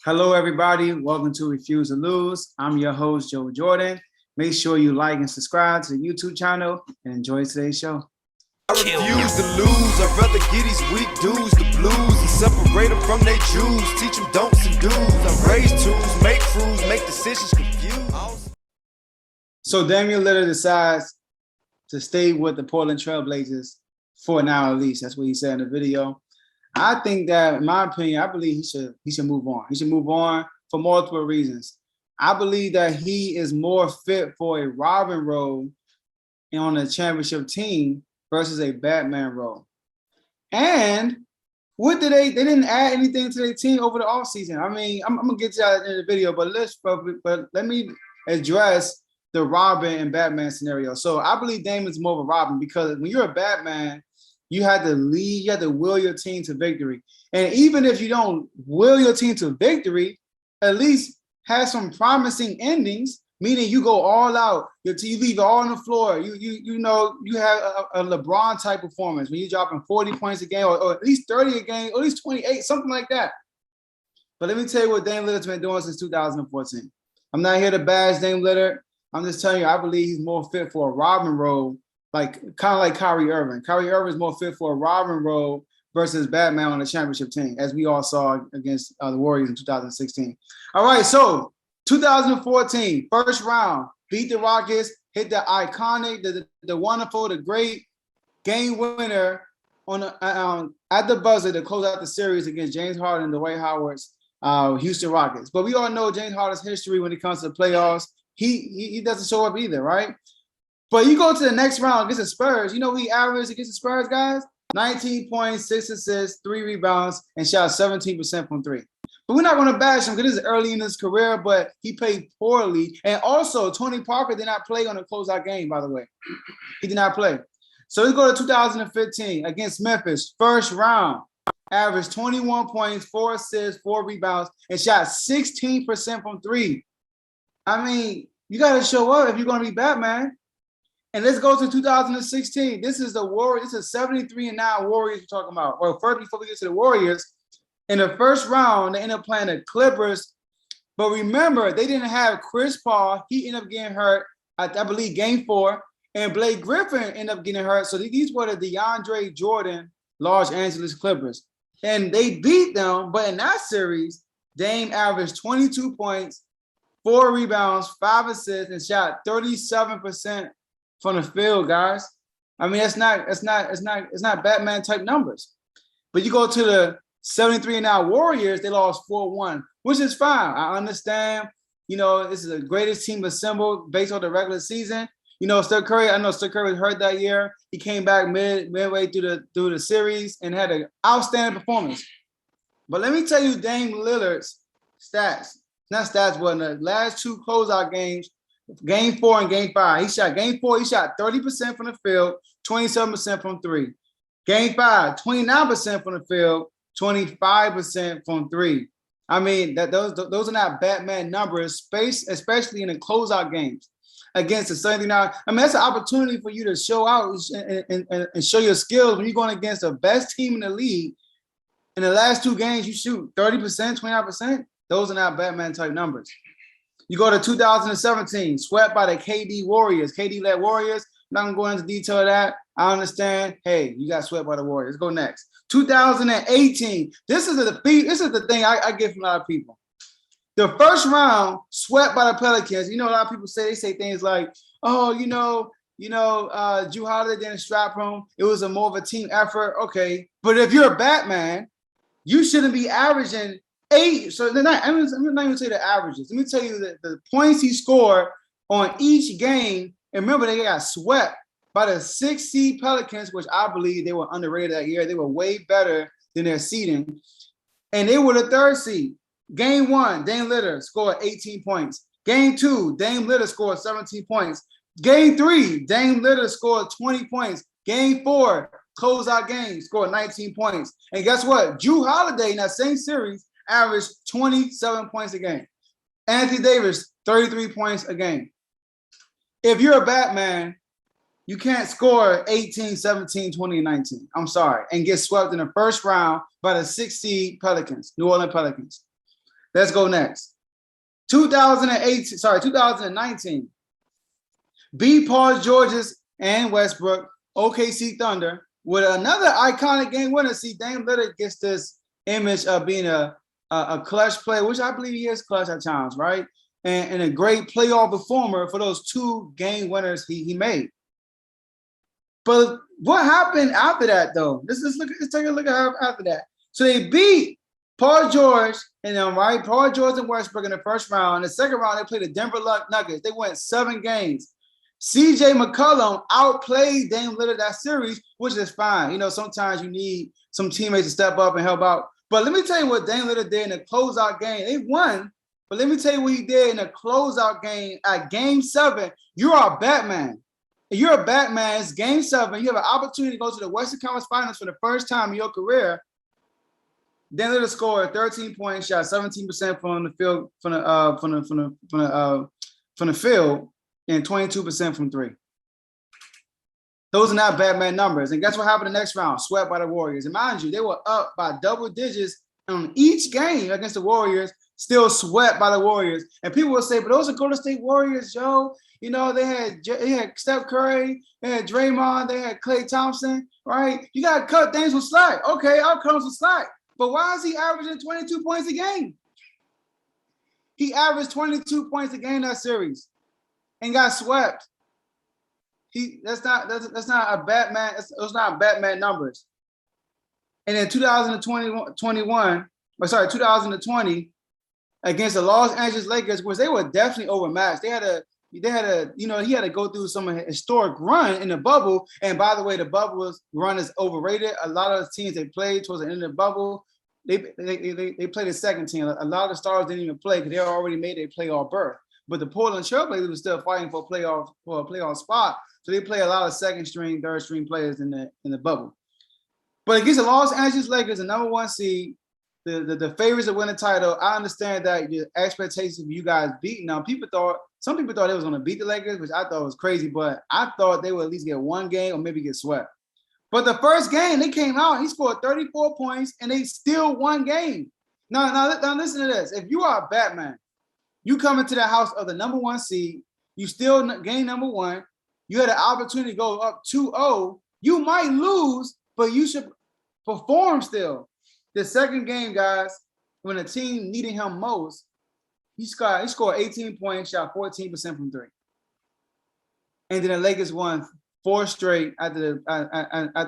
Hello, everybody. Welcome to Refuse to Lose. I'm your host, Joe Jordan. Make sure you like and subscribe to the YouTube channel and enjoy today's show. I refuse to lose. I'd rather get these weak dudes the blues and separate them from their Jews. Teach them don'ts and do's. I raise tools, make crews, make decisions confused. So Damian Lillard decides to stay with the Portland Trailblazers for now, at least. That's what he said in the video. I think that, in my opinion, I believe he should move on. He should move on for multiple reasons. I believe that he is more fit for a Robin role on a championship team versus a Batman role. And what did they didn't add anything to their team over the offseason. I mean, I'm gonna get to that in the video, but let me address the Robin and Batman scenario. So I believe Damon's more of a Robin because when you're a Batman, you had to lead, you had to will your team to victory. And even if you don't will your team to victory, at least have some promising endings, meaning you go all out, you leave it all on the floor. You have a LeBron type performance when you're dropping 40 points a game or at least 30 a game, or at least 28, something like that. But let me tell you what Dame Lillard's been doing since 2014. I'm not here to bash Dame Lillard. I'm just telling you, I believe he's more fit for a Robin role, kind of like Kyrie Irving. Kyrie Irving is more fit for a Robin role versus Batman on the championship team, as we all saw against the Warriors in 2016. All right, so 2014, first round, beat the Rockets, hit the iconic, the wonderful, the great game winner on at the buzzer to close out the series against James Harden and Dwight Howard's Houston Rockets. But we all know James Harden's history when it comes to the playoffs. He doesn't show up either, right? But you go to the next round against the Spurs. You know what he averaged against the Spurs, guys? 19 points, 6 assists, 3 rebounds, and shot 17% from three. But we're not going to bash him because this is early in his career, but he played poorly. And also, Tony Parker did not play on a closeout game, by the way. He did not play. So let's go to 2015 against Memphis. First round, averaged 21 points, 4 assists, 4 rebounds, and shot 16% from three. I mean, you got to show up if you're going to be Batman. And let's go to 2016. This is the Warriors. This is 73-9 Warriors we're talking about. Well, first, before we get to the Warriors, in the first round, they ended up playing the Clippers. But remember, they didn't have Chris Paul. He ended up getting hurt, I believe, game 4. And Blake Griffin ended up getting hurt. So these were the DeAndre Jordan Los Angeles Clippers. And they beat them. But in that series, Dame averaged 22 points, 4 rebounds, 5 assists, and shot 37% from the field, guys. I mean, it's not Batman type numbers. But you go to the 73-9 Warriors, they lost 4-1, which is fine. I understand, this is the greatest team assembled based on the regular season. Steph Curry, I know Steph Curry was hurt that year. He came back midway through the series and had an outstanding performance. But let me tell you Dame Lillard's stats. Not stats, but in the last 2 closeout games, Game 4 and Game 5. Game 4, he shot 30% from the field, 27% from three. Game 5, 29% from the field, 25% from three. I mean, those are not Batman numbers, especially in the closeout games against the 79. I mean, that's an opportunity for you to show out and show your skills when you're going against the best team in the league. In the last 2 games, you shoot 30%, 29%. Those are not Batman type numbers. You go to 2017, swept by the KD Warriors, KD-led Warriors. I'm not going to go into detail of that. I understand. Hey, you got swept by the Warriors. Let's go next. 2018. This is the thing I get from a lot of people. The first round, swept by the Pelicans. A lot of people say things like, oh, Jrue Holiday didn't strap him. It was more of a team effort. Okay. But if you're a Batman, you shouldn't be averaging 8. So I'm not even say the averages. Let me tell you the points he scored on each game. And remember, they got swept by the 6 seed Pelicans, which I believe they were underrated that year. They were way better than their seeding. And they were the 3rd seed. Game 1, Dame Lillard scored 18 points. Game 2, Dame Lillard scored 17 points. Game 3, Dame Lillard scored 20 points. Game 4, closeout game, scored 19 points. And guess what? Jrue Holiday in that same series averaged 27 points a game. Anthony Davis, 33 points a game. If you're a Batman, you can't score 18, 17, 20, and 19. I'm sorry. And get swept in the first round by the 6 seed Pelicans, New Orleans Pelicans. Let's go next. 2019. Beat Paul George's and Westbrook, OKC Thunder, with another iconic game winner. See, Dame Lillard gets this image of being a clutch player, which I believe he is clutch at times, right? And a great playoff performer for those 2 game winners he made. But what happened after that, though? Let's take a look at after that. So they beat Paul George and them, right? Paul George and Westbrook in the first round. In the second round, they played the Denver Nuggets. They went 7 games. CJ McCollum outplayed Dame Lillard that series, which is fine. You know, sometimes you need some teammates to step up and help out. But let me tell you what Dame Lillard did in the closeout game. They won, but let me tell you what he did in the closeout game at Game 7. You are a Batman. You're a Batman. It's Game 7. You have an opportunity to go to the Western Conference Finals for the first time in your career. Dame Lillard scored 13 points, shot 17% from the field, from the field, and 22% from 3. Those are not Batman numbers. And guess what happened the next round? Swept by the Warriors. And mind you, they were up by double digits on each game against the Warriors, still swept by the Warriors. And people will say, but those are Golden State Warriors, Joe. You know, they had Steph Curry, they had Draymond, they had Klay Thompson, right? You got to cut things with slack. Okay, I'll cut some slack. But why is he averaging 22 points a game? He averaged 22 points a game that series and got swept. That's not a Batman. Those not Batman numbers. And in 2020 against the Los Angeles Lakers, which they were definitely overmatched. He had to go through some historic run in the bubble. And by the way, the bubble run is overrated. A lot of the teams they played towards the end of the bubble, they played a second team. A lot of the stars didn't even play because they already made a playoff berth. But the Portland Trailblazers were still fighting for a playoff spot. So they play a lot of second string, third string players in the bubble. But against the Los Angeles Lakers, the number 1 seed, the favorites to win the title, I understand that your expectations of you guys beating. Now, some people thought they was going to beat the Lakers, which I thought was crazy, but I thought they would at least get 1 game or maybe get swept. But the first game, they came out, he scored 34 points, and they still won game. Now listen to this. If you are a Batman, you come into the house of the number 1 seed, you still game number 1, you had an opportunity to go up 2-0, you might lose, but you should perform still. The second game, guys, when the team needed him most, he scored 18 points, shot 14% from 3. And then the Lakers won 4 straight after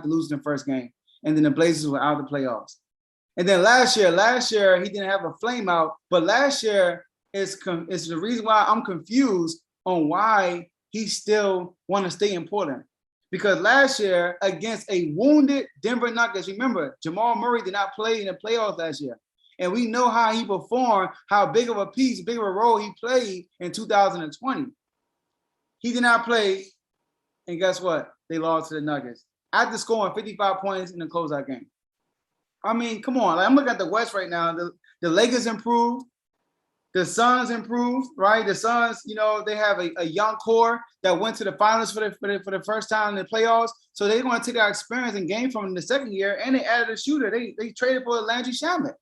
losing the first game. And then the Blazers were out of the playoffs. And then last year he didn't have a flame out, but last year is the reason why I'm confused on why he still want to stay in Portland. Because last year against a wounded Denver Nuggets, remember, Jamal Murray did not play in the playoffs last year. And we know how he performed, how big of a role he played in 2020. He did not play, and guess what? They lost to the Nuggets after scoring 55 points in the closeout game. I mean, come on. I'm looking at the West right now. The Lakers improved. The Suns improved, right? The Suns, they have a young core that went to the finals for the first time in the playoffs. So they're going to take our experience and gain from the second year, and they added a shooter. They traded for Landry Shamet.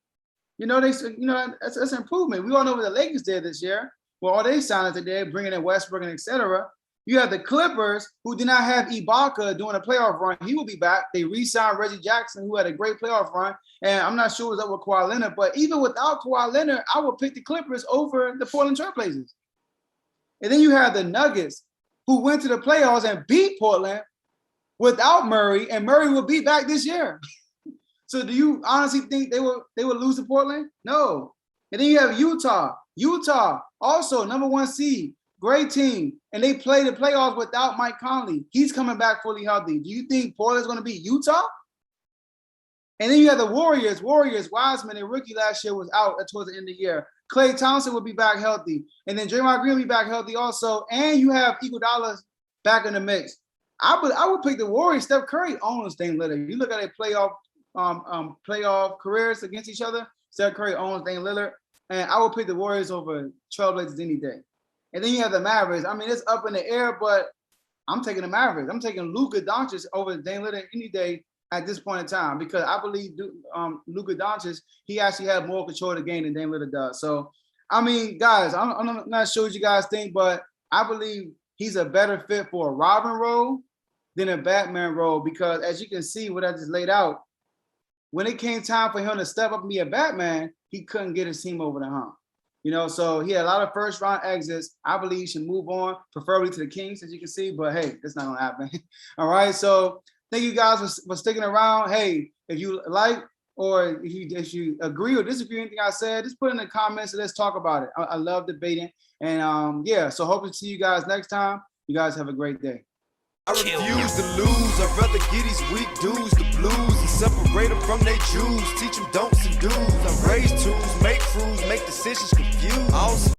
That's an improvement. We all know what the Lakers did this year. Well, all they signed that they're bringing in Westbrook and et cetera. You have the Clippers, who did not have Ibaka doing a playoff run. He will be back. They re-signed Reggie Jackson, who had a great playoff run. And I'm not sure what's up with Kawhi Leonard, but even without Kawhi Leonard, I would pick the Clippers over the Portland Trailblazers. And then you have the Nuggets, who went to the playoffs and beat Portland without Murray, and Murray will be back this year. So do you honestly think they would lose to Portland? No. And then you have Utah. Utah, also number 1 seed. Great team. And they play the playoffs without Mike Conley. He's coming back fully healthy. Do you think Portland's going to beat Utah? And then you have the Warriors. Wiseman, their rookie last year, was out towards the end of the year. Klay Thompson will be back healthy. And then Draymond Green will be back healthy also. And you have Iguodala back in the mix. I would pick the Warriors. Steph Curry owns Dame Lillard. You look at their playoff careers against each other. Steph Curry owns Dame Lillard. And I would pick the Warriors over Trailblazers any day. And then you have the Mavericks. I mean, it's up in the air, but I'm taking the Mavericks. I'm taking Luka Doncic over Dame Lillard any day at this point in time, because I believe Luka Doncic, he actually had more control of the game than Damian Lillard does. So, I mean, guys, I'm not sure what you guys think, but I believe he's a better fit for a Robin role than a Batman role, because as you can see, what I just laid out, when it came time for him to step up and be a Batman, he couldn't get his team over the hump. You know, so he had a lot of first round exits. I believe he should move on, preferably to the Kings, as you can see, but hey, that's not gonna happen. All right, so thank you guys for sticking around. Hey, if you like or if you agree or disagree with anything I said, just put in the comments and let's talk about it. I love debating. And yeah, so hope to see you guys next time. You guys have a great day. I refuse to lose. I'd rather get these weak dudes the blues and separate them from they Jews. Teach them don'ts and do's. I raise tools, make crews, make decisions confused.